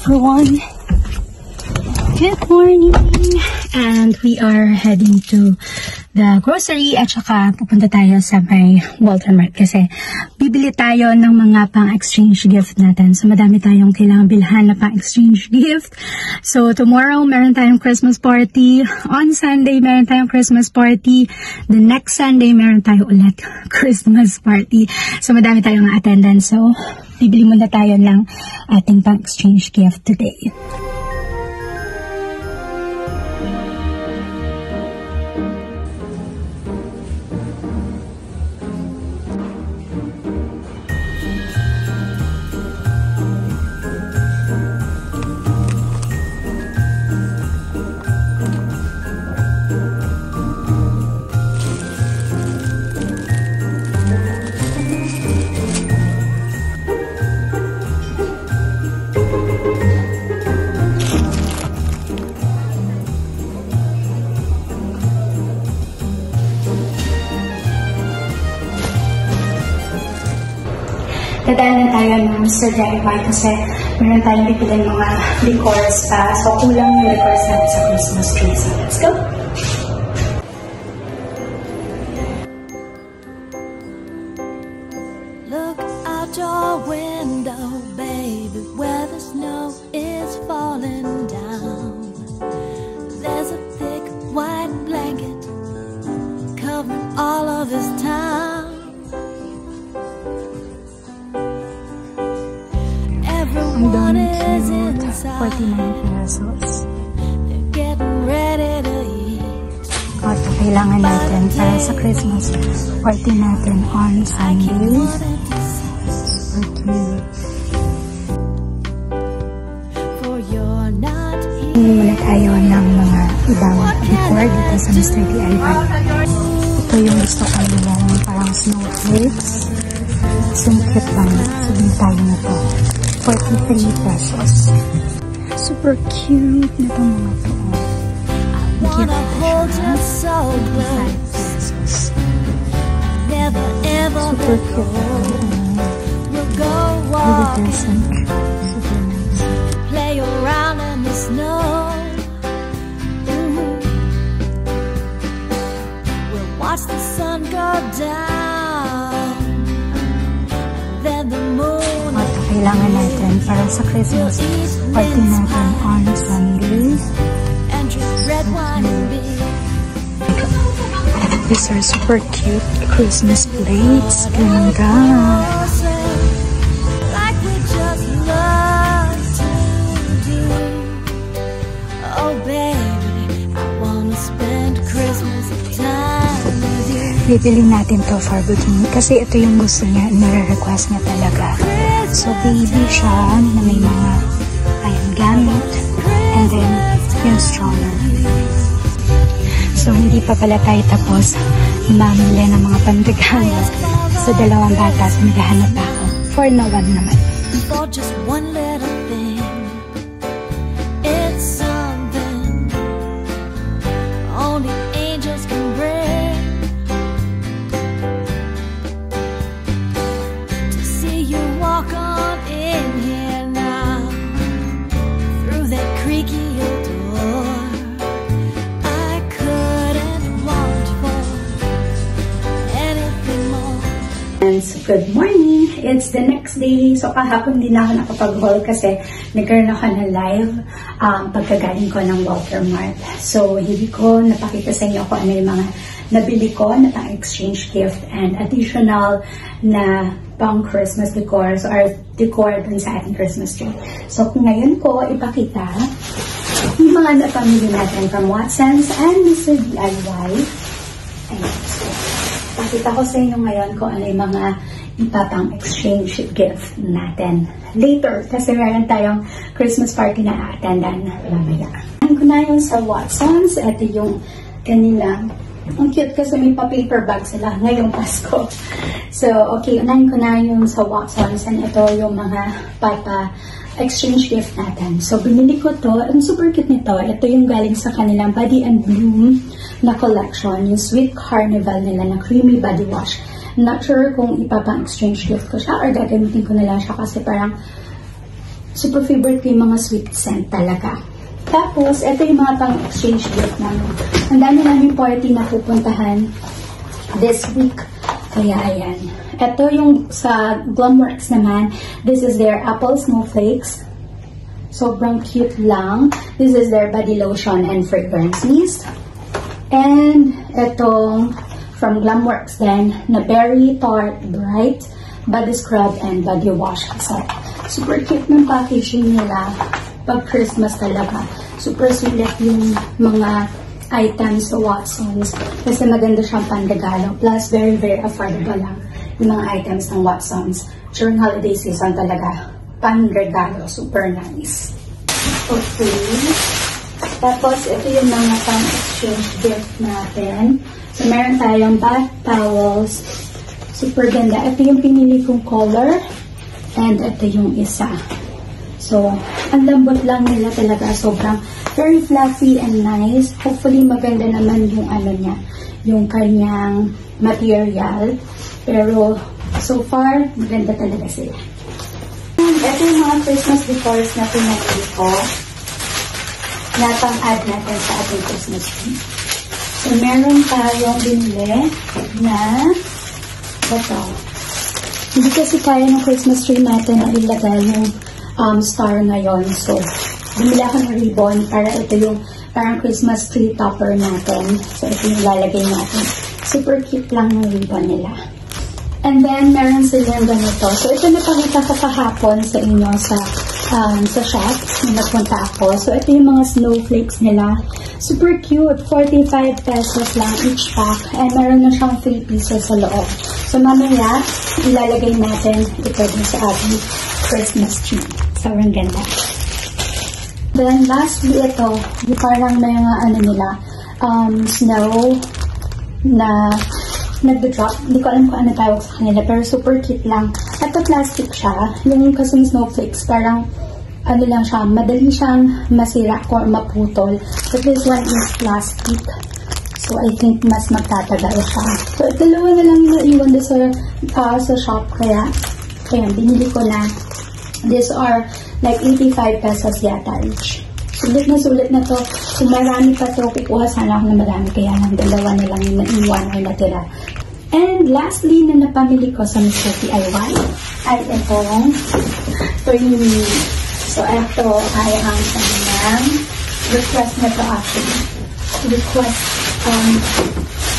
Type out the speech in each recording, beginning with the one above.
everyone. Good morning! And we are heading to the grocery at saka pupunta tayo sa may Walter Mart kasi bibili tayo ng mga pang-exchange gift natin. So madami tayong kailangan bilhan na pang-exchange gift. So tomorrow meron tayong Christmas party. On Sunday meron tayong Christmas party. The next Sunday meron tayo ulit Christmas party. So madami tayong attendance. So bibili muna tayo ng ating pang-exchange gift today. Dadaanan tayo ng Mr. DIY kasi meron tayong bibili mga decors pa. So, kulang yung decors natin sa Christmas tree. So, let's go! Look out your window, baby, where the snow is falling down. There's a thick white blanket covering all of this town. Everyone is inside. 49 pesos. They're getting ready to eat. At kailangan natin para sa Christmas party natin on Sunday. Super cute. Muna tayo ng mga ibang decor dito sa Mr. DIY. Ito yung gusto ko yung parang snowflakes. Sumikit lang. Sabihin tayo na to. 43 pesos. Super cute na itong mga to. Wanna hold you so close. Never ever super cute. We'll go walking. Super nice. Play around in the snow. We'll watch the sun go down. Then the moon. Kailangan natin para sa Christmas party natin on Sunday. These are super cute Christmas plates. Ganda! Like we just love to do. Oh baby, I wanna spend Christmas time with you. Bibiling natin to for Booking kasi ito yung gusto niya, nare-request niya talaga. So baby siya na may mga gamit and then yung stroller. So hindi pa pala tayo tapos mamili ng mga panregalo sa dalawang bata. So naghahanap ako for no one naman. For just one little thing, it's something only angels can bring. To see you walk on in here now, through that creaky old door, I couldn't want for anything more. Good morning! It's the next day. So kahapon din ako nakapag-haul kasi nagkaroon ako ng live pagkagaling ko ng Walter Mart. So hindi ko napakita sa inyo kung ano yung mga nabili ko na pang-exchange gift and additional na pang-Christmas decor. So our decor dun sa ating Christmas tree. So kung ngayon ko ipakita yung mga napamili natin from Watsons and Mr. DIY. Ayan. So, pakita ko sa inyo ngayon kung ano yung mga ipapang-exchange gift natin later kasi meron tayong Christmas party na attendan mamaya. Ang ko na yung sa Watsons, ito yung kanila. Ang cute kasi may pa-paper bag sila ngayong Pasko. So, okay, unahin ko na yung sa Watsons and ito yung mga exchange gift natin. So, binili ko to. Ang super cute nito. Ito yung galing sa kanilang Body and Bloom na collection. Yung Sweet Carnival nila na creamy body wash. Not sure kung ipapang-exchange gift ko siya or gagamitin ko na lang siya kasi parang Super favorite ko yung mga sweet scent talaga. Tapos, ito yung mga pang-exchange gift namin. Ang dami namin party na pupuntahan this week. Kaya, ayan. Ito yung sa Glamworks naman. This is their apple snowflakes. Sobrang cute lang. This is their body lotion and fragrance mist. And itong from Glamworks din na Berry Tart Bright body scrub and body wash. So, super cute ng packaging nila pag Christmas talaga. Super sulit yung mga items sa Watsons kasi maganda siyang pandagalo. Plus, very, very affordable lang yung mga items ng Watsons. During holiday season talaga, pan-regalo. Super nice. Okay. Tapos, ito yung mga pang-exchange gift natin. So, meron tayong bath towels. Super ganda. Ito yung pinili kong color. And ito yung isa. So, ang lambot lang nila talaga. Sobrang very fluffy and nice. Hopefully, maganda naman yung ano niya. Yung kanyang material. Pero, so far, maganda talaga sila. And ito yung mga Christmas decors na pinili ko. Na pang-add natin sa ating Christmas tree. So, meron tayong binili na ito. Hindi kasi kaya ng Christmas tree natin na ilagay yung star ngayon. So, bumili ako ng ribbon para ito yung parang Christmas tree topper natin. So, ito yung lalagay natin. Super cute lang ng ribbon nila. And then, meron silang ganito. So, ito napakita ko kahapon sa inyo sa shop na nagpunta ako. So, ito yung mga snowflakes nila. Super cute. 45 pesos lang each pack. And meron na siyang 3 pieces sa loob. So, mamaya, ilalagay natin ito din sa ating Christmas tree. Sobrang ganda. Then, lastly, ito. Yung parang may mga ano nila, snow na nag-drop. Hindi ko alam kung ano tawag sa kanila, pero super cute lang. Ito plastic siya. Yung kasing snowflakes, parang ano lang siya, madali siyang masira or maputol. But this one is plastic. So, I think mas magtatagal siya. So, dalawa na lang yung iwan sa shop. Kaya, binili ko na. These are like 85 pesos yata each. Sulit na to. Kung marami pa to, kukuha sana ako na marami. Kaya lang dalawa na lang yung naiwan or natira. And lastly, na napamili ko sa Mr. DIY ay itong Tornini. So, ito ay ang kanyang request na to actually.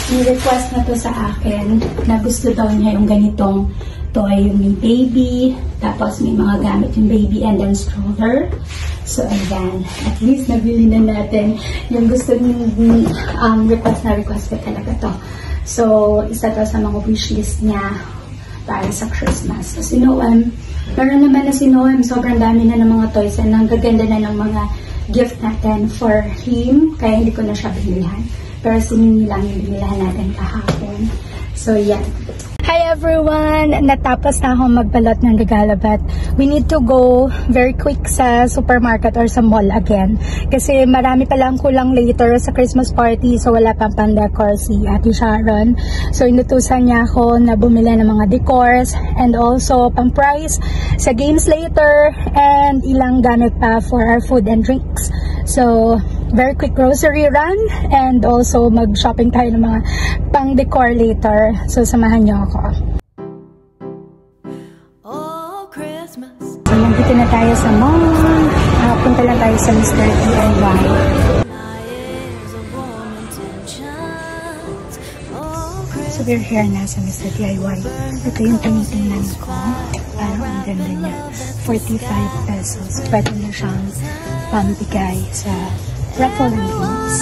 Request na to sa akin na gusto daw niya yung ganitong toy, yung may baby, tapos may mga gamit yung baby and then stroller. So, ayan. At least, nabili na natin yung gusto niyong request ko talaga to. So, isa to sa mga wishlist niya para sa Christmas. So, si Noem, meron naman na si Noem, sobrang dami na ng mga toys and ang gaganda na ng mga gift natin for him. Kaya hindi ko na siya binilhan. Pero si Nini lang yung binilhan natin kahapon. So, yan. Hi everyone! Natapos na akong magbalot ng regalo but we need to go very quick sa supermarket or sa mall again. Kasi marami palang kulang later sa Christmas party so wala pang pandecor si Ate Sharon. So inutusan niya ako na bumili ng mga decors and also pang price sa games later and ilang gamit pa for our food and drinks. So, very quick grocery run and also mag-shopping tayo ng mga pang-decor later. So, samahan niyo ako. So, nandito na tayo sa mall. Punta lang tayo sa Mr. DIY. So, we're here na sa Mr. DIY. Ito yung tinitingnan ko. Parang ang ganda niya. 45 pesos. Pwede na siyang pambigay sa raffle and games.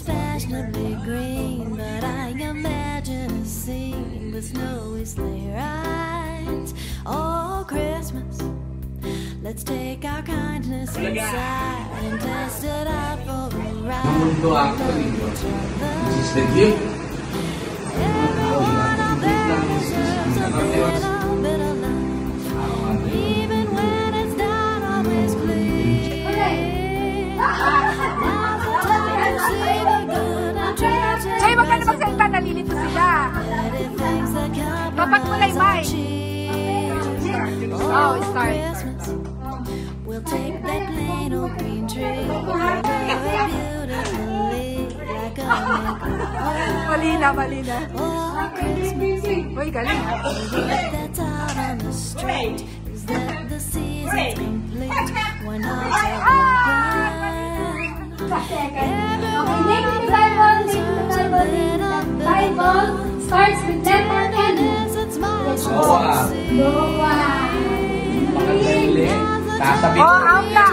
Fashionably green, but I imagine a scene with snowy sleigh rides. Oh, Christmas, let's take our kindness inside and test it out for a ride. This is the gift. little bit of love, even when it's not always clear. Now's the time to see the good and try to Jay, wag ka na magsalita, nalilito sila. Papat mo lang, Mai. Oh, start. We'll take that plain old green tree, beautifully like a Malina, malina. oh, Christmas. Uy, galing. That's out on the street. Is that the season's complete? When all the Bible starts with letter N. Noah. Noah. Oh, out na,